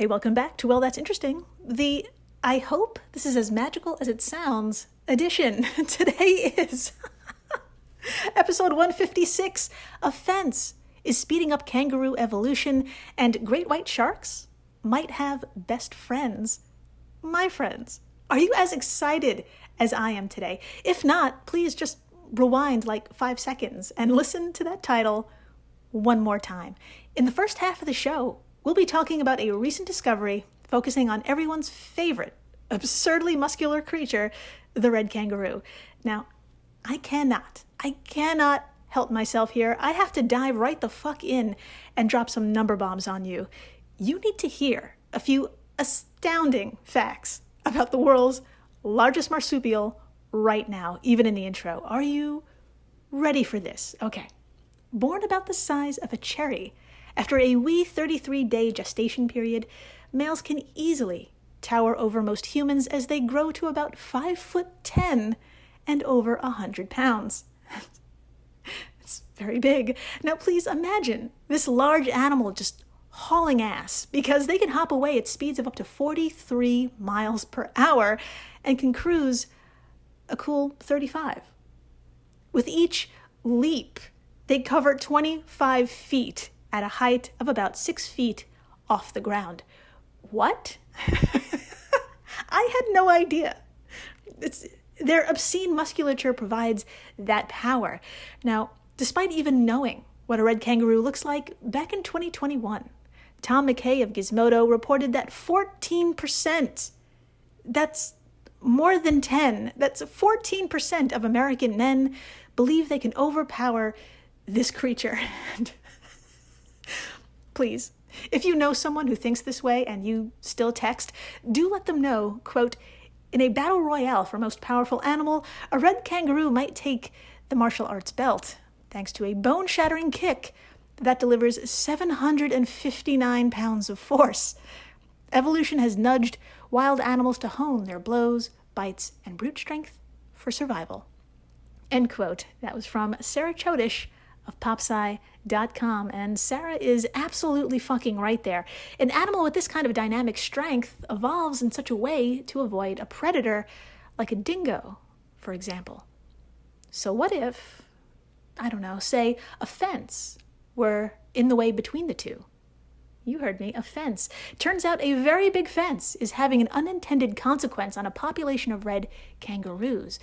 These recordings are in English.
Hey, welcome back to Well, That's Interesting. The I hope this is as magical as it sounds edition. Today is episode 156. Offense is speeding up kangaroo evolution, and great white sharks might have best friends. My friends, are you as excited as I am today? If not, please just rewind like 5 seconds and listen to that title one more time. In the first half of the show, we'll be talking about a recent discovery focusing on everyone's favorite, absurdly muscular creature, the red kangaroo. Now, I cannot help myself here. I have to dive right the fuck in and drop some number bombs on you. You need to hear a few astounding facts about the world's largest marsupial right now, even in the intro. Are you ready for this? Okay. Born about the size of a cherry, after a wee 33-day gestation period, males can easily tower over most humans as they grow to about 5'10" and over 100 pounds. It's very big. Now please imagine this large animal just hauling ass, because they can hop away at speeds of up to 43 miles per hour and can cruise a cool 35. With each leap, they cover 25 feet at a height of about 6 feet off the ground. What? I had no idea. Their obscene musculature provides that power. Now, despite even knowing what a red kangaroo looks like, back in 2021, Tom McKay of Gizmodo reported that 14%, that's more than 10, that's 14% of American men believe they can overpower this creature. Please, if you know someone who thinks this way and you still text, do let them know, quote, in a battle royale for most powerful animal, a red kangaroo might take the martial arts belt, thanks to a bone-shattering kick that delivers 759 pounds of force. Evolution has nudged wild animals to hone their blows, bites, and brute strength for survival. End quote. That was from Sarah Chodish of popsci.com, and Sarah is absolutely fucking right there. An animal with this kind of dynamic strength evolves in such a way to avoid a predator, like a dingo, for example. So what if, I don't know, say a fence were in the way between the two? You heard me, a fence. Turns out a very big fence is having an unintended consequence on a population of red kangaroos.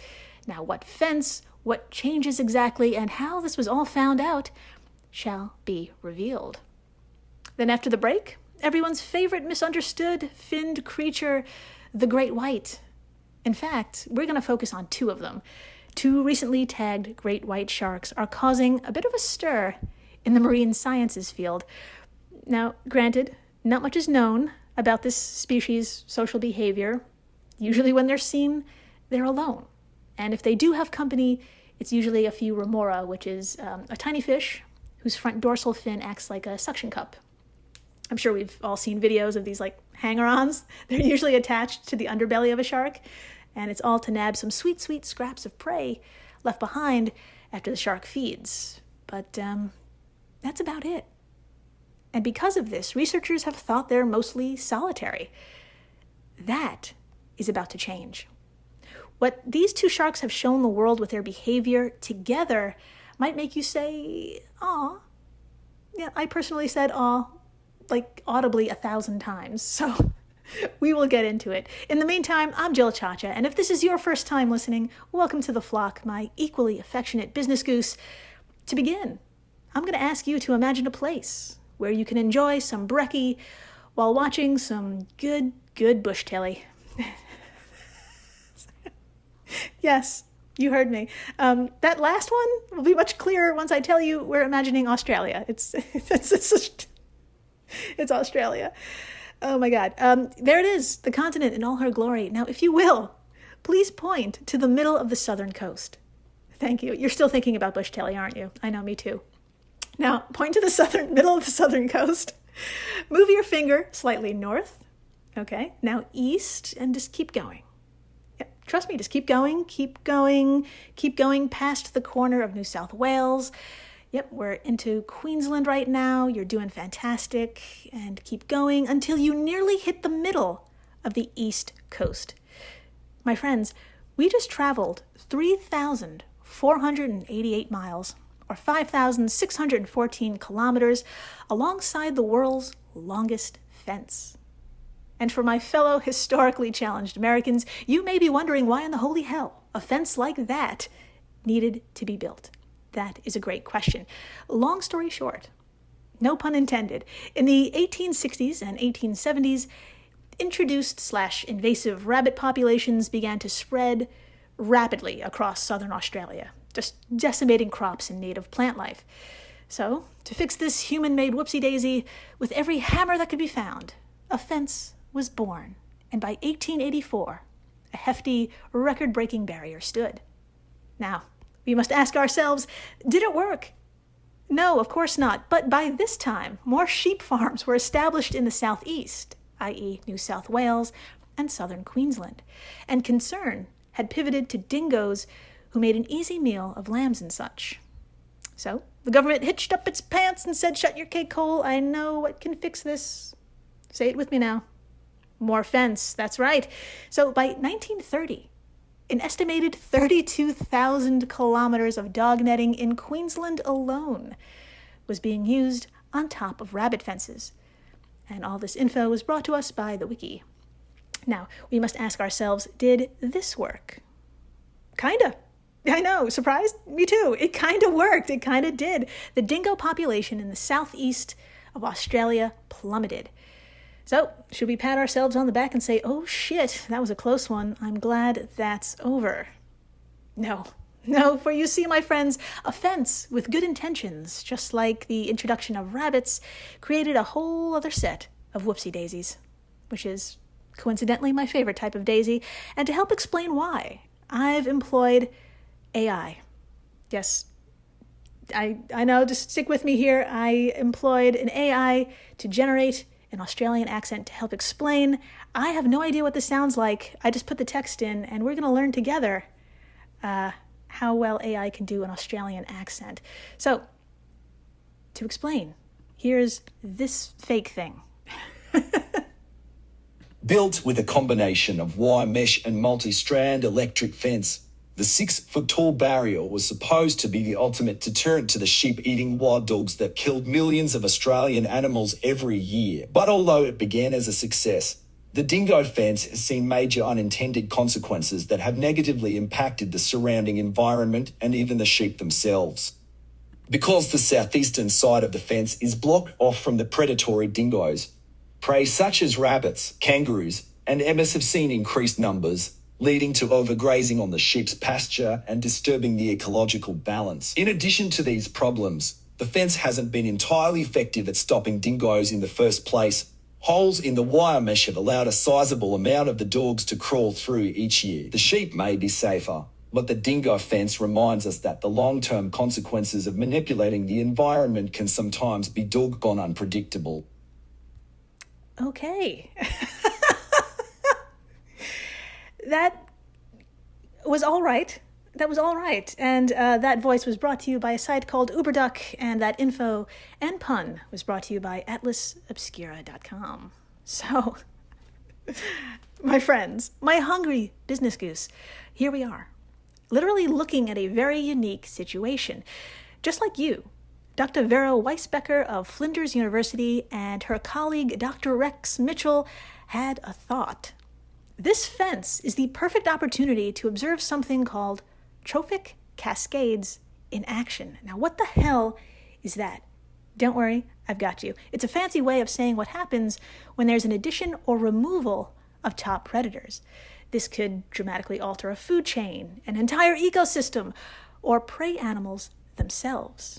Now, what fence, what changes exactly, and how this was all found out shall be revealed. Then after the break, everyone's favorite misunderstood finned creature, the great white. In fact, we're going to focus on two of them. Two recently tagged great white sharks are causing a bit of a stir in the marine sciences field. Now, granted, not much is known about this species' social behavior. Usually when they're seen, they're alone. And if they do have company, it's usually a few remora, which is a tiny fish whose front dorsal fin acts like a suction cup. I'm sure we've all seen videos of these like hanger-ons. They're usually attached to the underbelly of a shark, and it's all to nab some sweet, sweet scraps of prey left behind after the shark feeds. But that's about it. And because of this, researchers have thought they're mostly solitary. That is about to change. What these two sharks have shown the world with their behavior together might make you say, aw. Yeah, I personally said aw, like audibly 1,000 times. So we will get into it. In the meantime, I'm Jill Chacha, and if this is your first time listening, welcome to the flock, my equally affectionate business goose. To begin, I'm going to ask you to imagine a place where you can enjoy some brekkie while watching some good bush telly. Yes, you heard me. That last one will be much clearer once I tell you we're imagining Australia. It's Australia. Oh my God. There it is, the continent in all her glory. Now, if you will, please point to the middle of the southern coast. Thank you. You're still thinking about bush telly, aren't you? I know, me too. Now, point to the middle of the southern coast. Move your finger slightly north. Okay. Now east, and just keep going. Trust me, just keep going past the corner of New South Wales. Yep, we're into Queensland right now. You're doing fantastic, and keep going until you nearly hit the middle of the East Coast. My friends, we just traveled 3,488 miles, or 5,614 kilometers, alongside the world's longest fence. And for my fellow historically challenged Americans, you may be wondering why in the holy hell a fence like that needed to be built. That is a great question. Long story short, no pun intended, in the 1860s and 1870s, introduced/invasive rabbit populations began to spread rapidly across southern Australia, just decimating crops and native plant life. So, to fix this human-made whoopsie-daisy, with every hammer that could be found, a fence was born, and by 1884, a hefty, record-breaking barrier stood. Now, we must ask ourselves, did it work? No, of course not, but by this time, more sheep farms were established in the southeast, i.e. New South Wales and southern Queensland, and concern had pivoted to dingoes who made an easy meal of lambs and such. So, the government hitched up its pants and said, shut your cake hole, I know what can fix this. Say it with me now. More fence, that's right. So by 1930, an estimated 32,000 kilometers of dog netting in Queensland alone was being used on top of rabbit fences. And all this info was brought to us by the wiki. Now, we must ask ourselves, did this work? Kinda. I know, surprised? Me too. It kinda worked. It kinda did. The dingo population in the southeast of Australia plummeted. So, should we pat ourselves on the back and say, oh shit, that was a close one. I'm glad that's over. No, for you see, my friends, a fence with good intentions, just like the introduction of rabbits, created a whole other set of whoopsie daisies, which is coincidentally my favorite type of daisy. And to help explain why, I've employed AI. Yes, I know, just stick with me here. I employed an AI to generate an Australian accent to help explain. I have no idea what this sounds like. I just put the text in, and we're going to learn together how well AI can do an Australian accent. So, to explain, here's this fake thing. Built with a combination of wire mesh and multi-strand electric fence, the 6-foot-tall barrier was supposed to be the ultimate deterrent to the sheep-eating wild dogs that killed millions of Australian animals every year. But although it began as a success, the dingo fence has seen major unintended consequences that have negatively impacted the surrounding environment and even the sheep themselves. Because the southeastern side of the fence is blocked off from the predatory dingoes, prey such as rabbits, kangaroos, and emmas have seen increased numbers, leading to overgrazing on the sheep's pasture and disturbing the ecological balance. In addition to these problems, the fence hasn't been entirely effective at stopping dingoes in the first place. Holes in the wire mesh have allowed a sizable amount of the dogs to crawl through each year. The sheep may be safer, but the dingo fence reminds us that the long-term consequences of manipulating the environment can sometimes be doggone unpredictable. Okay. That was all right. And that voice was brought to you by a site called UberDuck, and that info and pun was brought to you by atlasobscura.com. So, my friends, my hungry business goose, here we are, literally looking at a very unique situation. Just like you, Dr. Vera Weisbecker of Flinders University and her colleague Dr. Rex Mitchell had a thought. This fence is the perfect opportunity to observe something called trophic cascades in action. Now, what the hell is that? Don't worry, I've got you. It's a fancy way of saying what happens when there's an addition or removal of top predators. This could dramatically alter a food chain, an entire ecosystem, or prey animals themselves.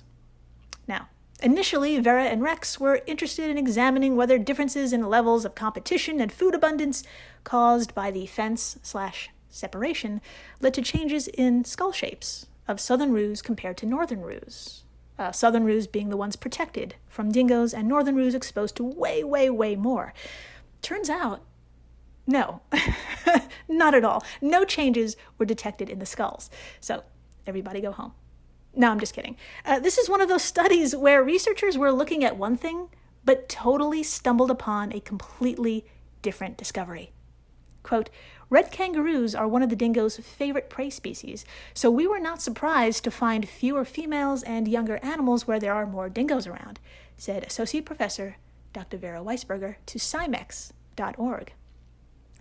Now, initially, Vera and Rex were interested in examining whether differences in levels of competition and food abundance caused by the fence/separation led to changes in skull shapes of southern roos compared to northern roos. Southern roos being the ones protected from dingoes and northern roos exposed to way, way, way more. Turns out, no, not at all. No changes were detected in the skulls. So, everybody go home. No, I'm just kidding. This is one of those studies where researchers were looking at one thing, but totally stumbled upon a completely different discovery. Quote, red kangaroos are one of the dingo's favorite prey species, so we were not surprised to find fewer females and younger animals where there are more dingoes around, said Associate Professor Dr. Vera Weisberger to cymex.org.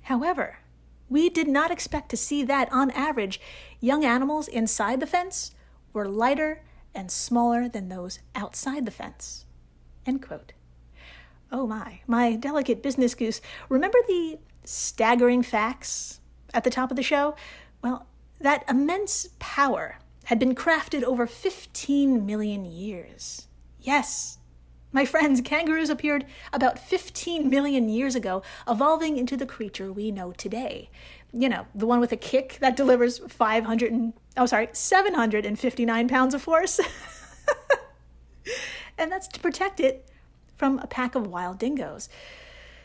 However, we did not expect to see that, on average, young animals inside the fence were lighter and smaller than those outside the fence. End quote. Oh my delicate business goose. Remember the staggering facts at the top of the show? Well, that immense power had been crafted over 15 million years. Yes, my friends, kangaroos appeared about 15 million years ago, evolving into the creature we know today. You know, the one with a kick that delivers 759 pounds of force. And that's to protect it from a pack of wild dingoes.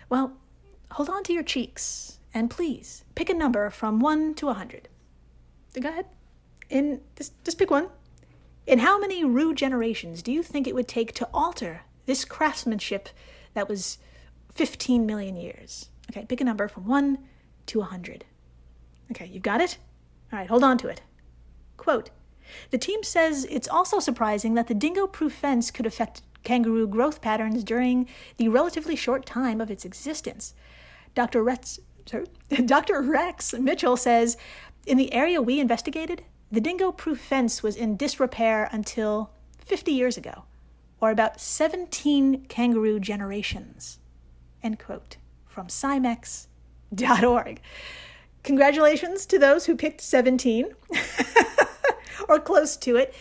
Well, hold on to your cheeks, and please pick a number from 1 to 100. Go ahead. Just pick one. In how many Roo generations do you think it would take to alter this craftsmanship that was 15 million years? Okay, pick a number from 1 to 100. Okay, you've got it? All right, hold on to it. Quote, the team says it's also surprising that the dingo-proof fence could affect kangaroo growth patterns during the relatively short time of its existence. Dr. Rex Mitchell says, in the area we investigated, the dingo-proof fence was in disrepair until 50 years ago, or about 17 kangaroo generations. End quote. From cymex.org. Congratulations to those who picked 17, or close to it.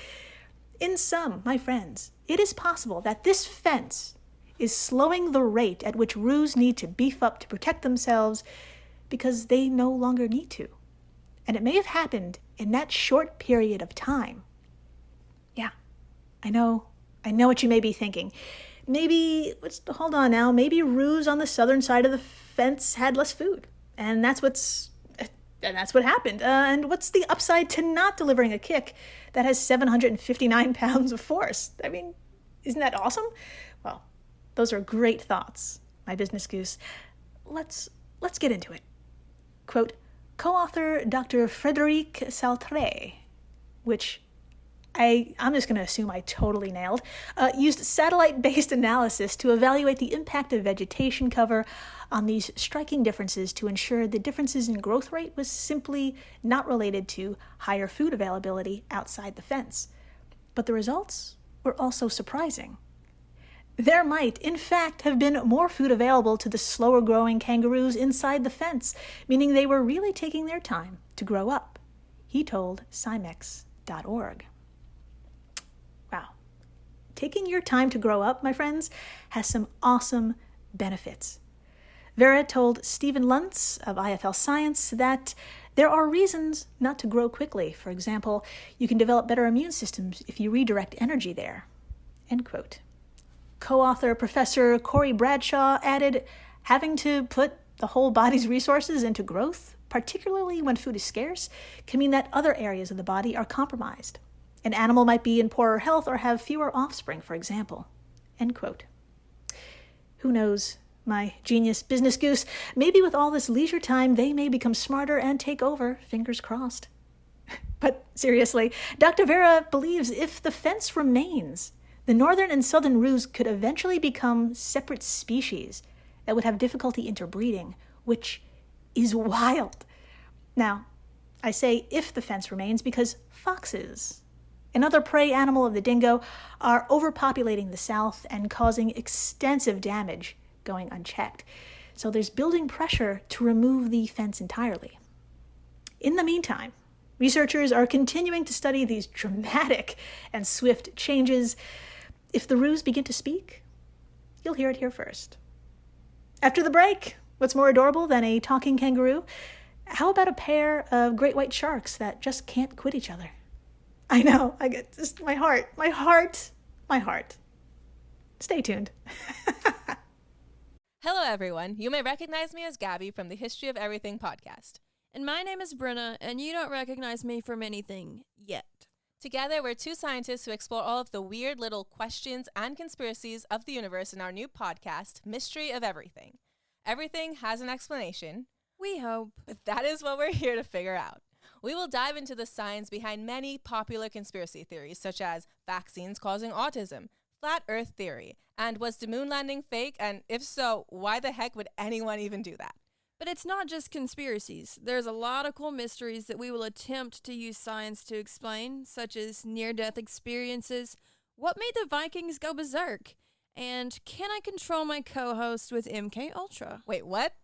In sum, my friends, it is possible that this fence is slowing the rate at which Roos need to beef up to protect themselves because they no longer need to. And it may have happened in that short period of time. Yeah, I know what you may be thinking. Maybe Roos on the southern side of the fence had less food. And that's what happened. And what's the upside to not delivering a kick that has 759 pounds of force? I mean, isn't that awesome? Well, those are great thoughts, my business goose. Let's get into it. Quote, co-author Dr. Frédéric Saltré, which I'm just going to assume I totally nailed, used satellite-based analysis to evaluate the impact of vegetation cover on these striking differences to ensure the differences in growth rate was simply not related to higher food availability outside the fence. But the results were also surprising. There might, in fact, have been more food available to the slower-growing kangaroos inside the fence, meaning they were really taking their time to grow up, he told cymex.org. Wow. Taking your time to grow up, my friends, has some awesome benefits. Vera told Stephen Luntz of IFL Science that there are reasons not to grow quickly. For example, you can develop better immune systems if you redirect energy there. End quote. Co-author Professor Corey Bradshaw added, having to put the whole body's resources into growth, particularly when food is scarce, can mean that other areas of the body are compromised. An animal might be in poorer health or have fewer offspring, for example. End quote. Who knows, my genius business goose, maybe with all this leisure time, they may become smarter and take over, fingers crossed. But seriously, Dr. Vera believes if the fence remains, the northern and southern Roos could eventually become separate species that would have difficulty interbreeding, which is wild. Now, I say if the fence remains because foxes, another prey animal of the dingo, are overpopulating the south and causing extensive damage going unchecked. So there's building pressure to remove the fence entirely. In the meantime, researchers are continuing to study these dramatic and swift changes. If the Roos begin to speak, you'll hear it here first. After the break, what's more adorable than a talking kangaroo? How about a pair of great white sharks that just can't quit each other? I know, I get just my heart. Stay tuned. Hello, everyone. You may recognize me as Gabby from the History of Everything podcast. And my name is Brenna, and you don't recognize me from anything yet. Together, we're two scientists who explore all of the weird little questions and conspiracies of the universe in our new podcast, Mystery of Everything. Everything has an explanation. We hope. But that is what we're here to figure out. We will dive into the science behind many popular conspiracy theories, such as vaccines causing autism, flat earth theory, and was the moon landing fake? And if so, why the heck would anyone even do that? But it's not just conspiracies. There's a lot of cool mysteries that we will attempt to use science to explain, such as near-death experiences, what made the Vikings go berserk, and can I control my co-host with MK Ultra? Wait, what?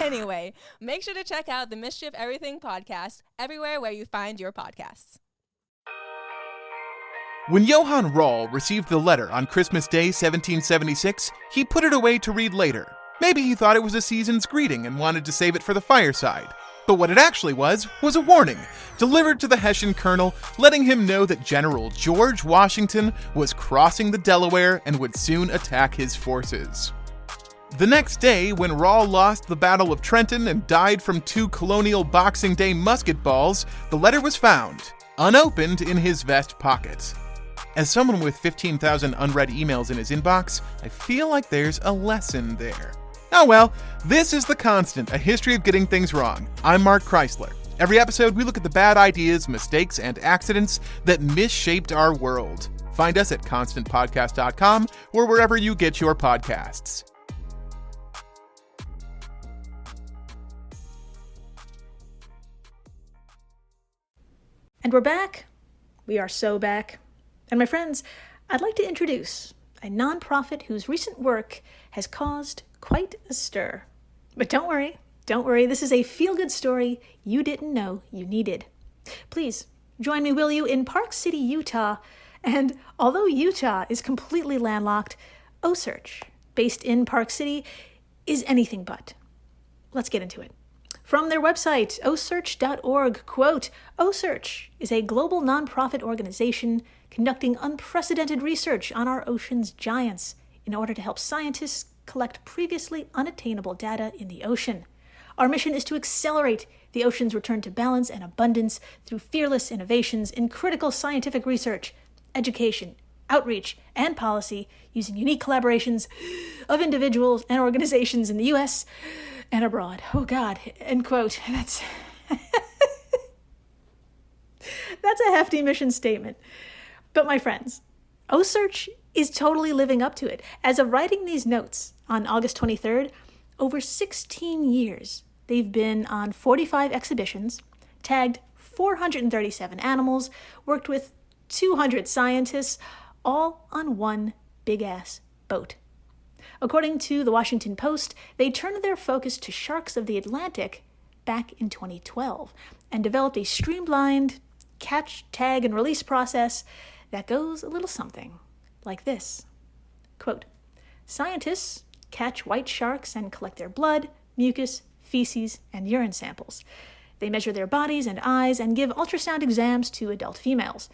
Anyway, make sure to check out the Mystery of Everything podcast everywhere where you find your podcasts. When Johann Rall received the letter on Christmas Day 1776, he put it away to read later. Maybe he thought it was a season's greeting and wanted to save it for the fireside. But what it actually was a warning, delivered to the Hessian colonel, letting him know that General George Washington was crossing the Delaware and would soon attack his forces. The next day, when Rall lost the Battle of Trenton and died from 2 colonial Boxing Day musket balls, the letter was found, unopened, in his vest pocket. As someone with 15,000 unread emails in his inbox, I feel like there's a lesson there. Oh well, this is The Constant, a history of getting things wrong. I'm Mark Chrysler. Every episode, we look at the bad ideas, mistakes, and accidents that misshaped our world. Find us at constantpodcast.com or wherever you get your podcasts. And we're back. We are so back. And my friends, I'd like to introduce a nonprofit whose recent work has caused quite a stir. But don't worry, this is a feel-good story you didn't know you needed. Please, join me, will you, in Park City, Utah. And although Utah is completely landlocked, OSearch, based in Park City, is anything but. Let's get into it. From their website, osearch.org, quote, OSearch is a global nonprofit organization conducting unprecedented research on our ocean's giants in order to help scientists collect previously unattainable data in the ocean. Our mission is to accelerate the ocean's return to balance and abundance through fearless innovations in critical scientific research, education, outreach, and policy using unique collaborations of individuals and organizations in the U.S., and abroad. Oh God, end quote. That's a hefty mission statement. But my friends, OSearch is totally living up to it. As of writing these notes on August 23rd, over 16 years, they've been on 45 exhibitions, tagged 437 animals, worked with 200 scientists, all on one big-ass boat. According to the Washington Post, they turned their focus to sharks of the Atlantic back in 2012 and developed a streamlined catch, tag, and release process that goes a little something like this. Quote, scientists catch white sharks and collect their blood, mucus, feces, and urine samples. They measure their bodies and eyes and give ultrasound exams to adult females.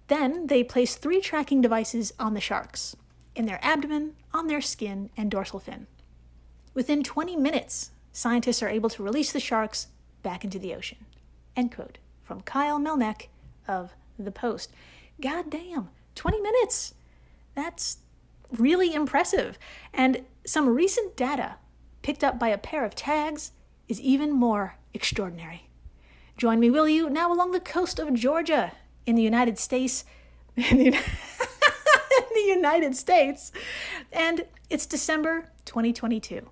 Then they place 3 tracking devices on the sharks, in their abdomen, on their skin, and dorsal fin. Within 20 minutes, scientists are able to release the sharks back into the ocean. End quote. From Kyle Melnick of The Post. God damn, 20 minutes! That's really impressive. And some recent data picked up by a pair of tags is even more extraordinary. Join me, will you, now along the coast of Georgia in the United States. The United States, and it's December 2022.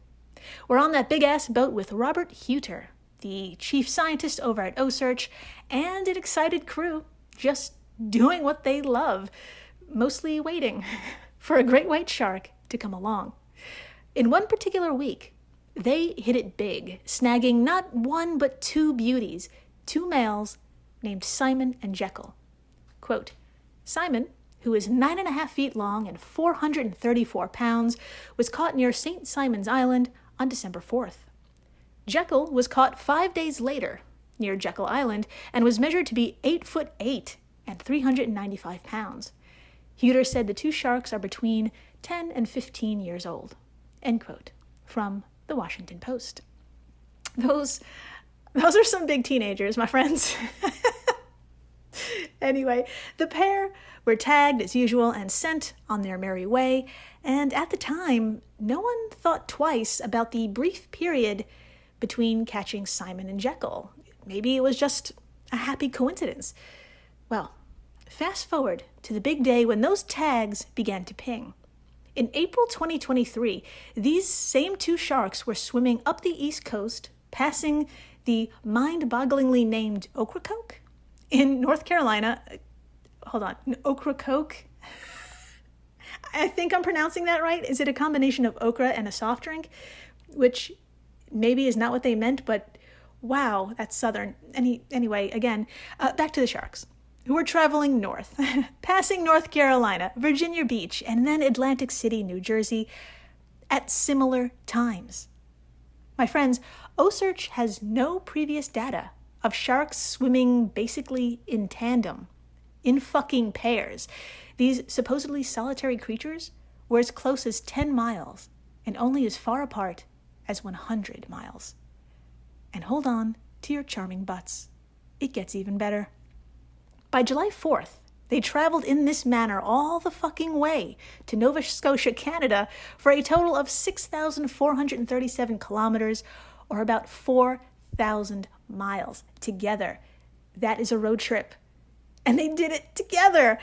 We're on that big-ass boat with Robert Huter, the chief scientist over at OSearch, and an excited crew just doing what they love, mostly waiting for a great white shark to come along. In one particular week, they hit it big, snagging not one but 2 beauties, 2 males named Simon and Jekyll. Quote, Simon, who is 9.5 feet long and 434 pounds, was caught near St. Simon's Island on December 4th. Jekyll was caught 5 days later near Jekyll Island and was measured to be 8'8" and 395 pounds. Huter said the 2 sharks are between 10 and 15 years old. End quote. From the Washington Post. Those are some big teenagers, my friends. Anyway, the pair were tagged as usual and sent on their merry way, and at the time, no one thought twice about the brief period between catching Simon and Jekyll. Maybe it was just a happy coincidence. Well, fast forward to the big day when those tags began to ping. In April 2023, these same two sharks were swimming up the East Coast, passing the mind-bogglingly named Ocracoke in North Carolina. Hold on, Ocracoke? I think I'm pronouncing that right. Is it a combination of okra and a soft drink? Which maybe is not what they meant, but wow, that's Southern. Anyway, again, back to the sharks, who were traveling north, passing North Carolina, Virginia Beach, and then Atlantic City, New Jersey, at similar times. My friends, OSearch has no previous data of sharks swimming basically in tandem, in fucking pairs. These supposedly solitary creatures were as close as 10 miles and only as far apart as 100 miles. And hold on to your charming butts. It gets even better. By July 4th, they traveled in this manner all the fucking way to Nova Scotia, Canada, for a total of 6,437 kilometers, or about 4,000 miles together. That is a road trip. And they did it together.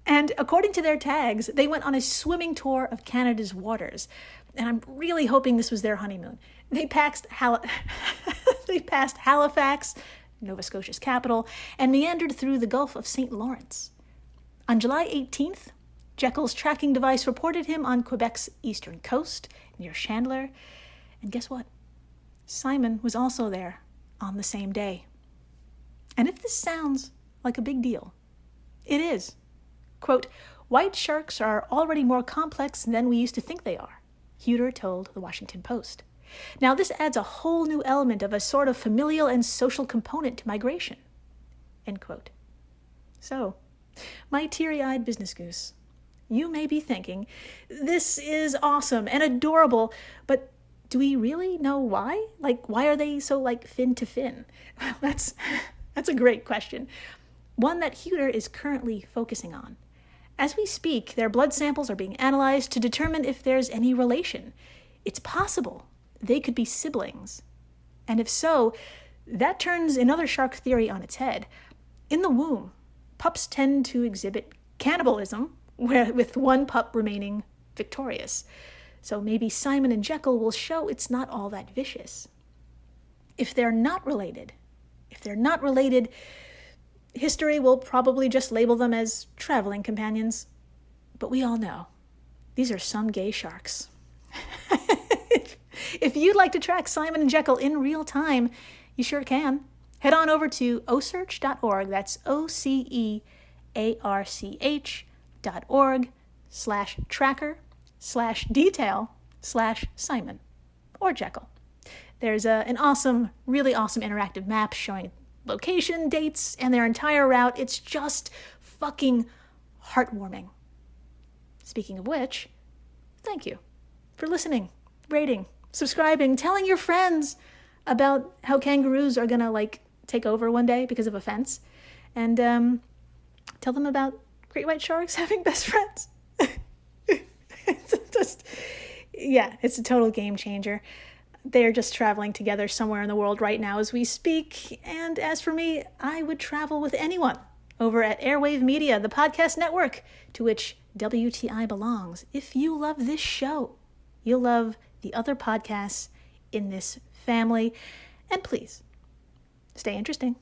And according to their tags, they went on a swimming tour of Canada's waters. And I'm really hoping this was their honeymoon. They passed Halifax, Nova Scotia's capital, and meandered through the Gulf of St. Lawrence. On July 18th, Jekyll's tracking device reported him on Quebec's eastern coast, near Chandler. And guess what? Simon was also there on the same day. And if this sounds like a big deal, it is. Quote, "White sharks are already more complex than we used to think they are," Huter told the Washington Post. Now, this adds a whole new element of a sort of familial and social component to migration. End quote. So, my teary-eyed business goose, you may be thinking, this is awesome and adorable, but do we really know why? Like, why are they so like fin to fin? Well, that's a great question. One that Huter is currently focusing on. As we speak, their blood samples are being analyzed to determine if there's any relation. It's possible they could be siblings. And if so, that turns another shark theory on its head. In the womb, pups tend to exhibit cannibalism, with one pup remaining victorious. So maybe Simon and Jekyll will show it's not all that vicious. If they're not related, history will probably just label them as traveling companions. But we all know, these are some gay sharks. If you'd like to track Simon and Jekyll in real time, you sure can. Head on over to osearch.org, that's OCEARCH.org/tracker/detail/Simon or Jekyll. There's an awesome, really awesome interactive map showing location, dates, and their entire route. It's just fucking heartwarming. Speaking of which, thank you for listening, rating, subscribing, telling your friends about how kangaroos are gonna take over one day because of a fence, and tell them about great white sharks having best friends. It's a total game changer. They're just traveling together somewhere in the world right now as we speak. And as for me, I would travel with anyone over at Airwave Media, the podcast network to which WTI belongs. If you love this show, you'll love the other podcasts in this family. And please, stay interesting.